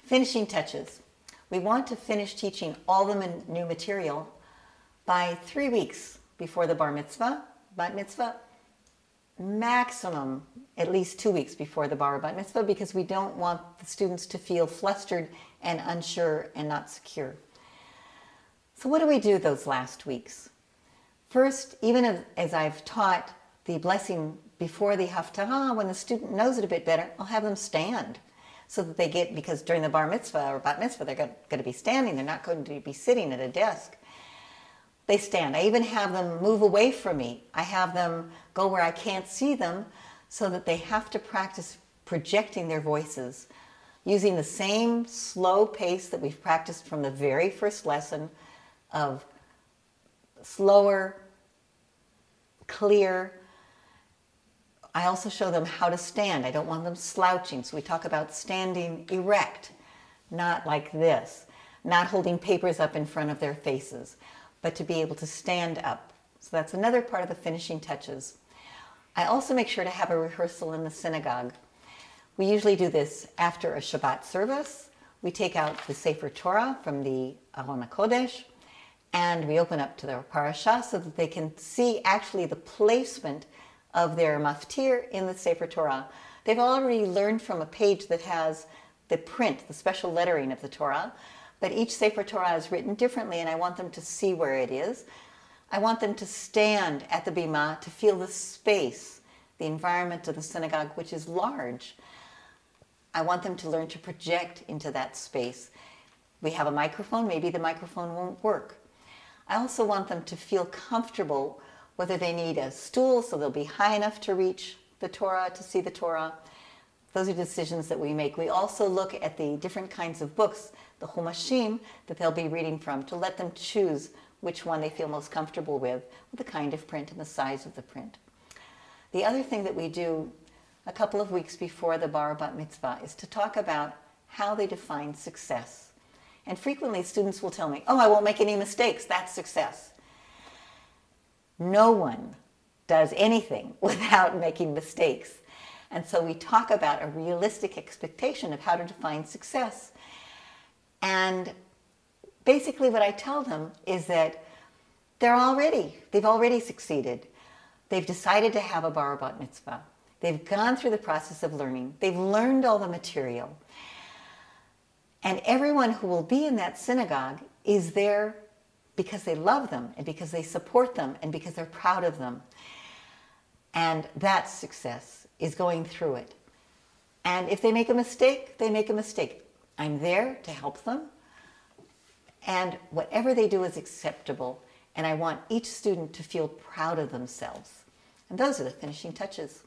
Finishing touches. We want to finish teaching all the new material by 3 weeks before the bar mitzvah, bat mitzvah, maximum at least 2 weeks before the bar or bat mitzvah, because we don't want the students to feel flustered and unsure and not secure. So what do we do those last weeks? First, even as I've taught the blessing before the haftarah, when the student knows it a bit better, I'll have them stand so that they get, because during the bar mitzvah or bat mitzvah, they're going to be standing. They're not going to be sitting at a desk. They stand. I even have them move away from me. I have them go where I can't see them so that they have to practice projecting their voices using the same slow pace that we've practiced from the very first lesson of slower, clear. I also show them how to stand. I don't want them slouching. So we talk about standing erect, not like this, not holding papers up in front of their faces, but to be able to stand up. So that's another part of the finishing touches. I also make sure to have a rehearsal in the synagogue. We usually do this after a Shabbat service. We take out the Sefer Torah from the Aron HaKodesh, and we open up to their parasha so that they can see actually the placement of their maftir in the Sefer Torah. They've already learned from a page that has the print, the special lettering of the Torah, but each Sefer Torah is written differently, and I want them to see where it is. I want them to stand at the bima to feel the space, the environment of the synagogue, which is large. I want them to learn to project into that space. We have a microphone, maybe the microphone won't work. I also want them to feel comfortable, whether they need a stool so they'll be high enough to reach the Torah, to see the Torah. Those are decisions that we make. We also look at the different kinds of books, the Chumashim, that they'll be reading from, to let them choose which one they feel most comfortable with the kind of print and the size of the print. The other thing that we do a couple of weeks before the bar bat mitzvah is to talk about how they define success. And frequently students will tell me, oh, I won't make any mistakes, that's success. No one does anything without making mistakes. And so we talk about a realistic expectation of how to define success. And basically what I tell them is that they've already succeeded. They've decided to have a bar bat mitzvah. They've gone through the process of learning. They've learned all the material. And everyone who will be in that synagogue is there because they love them and because they support them and because they're proud of them. And that success is going through it. And if they make a mistake, they make a mistake. I'm there to help them. And whatever they do is acceptable. And I want each student to feel proud of themselves. And those are the finishing touches.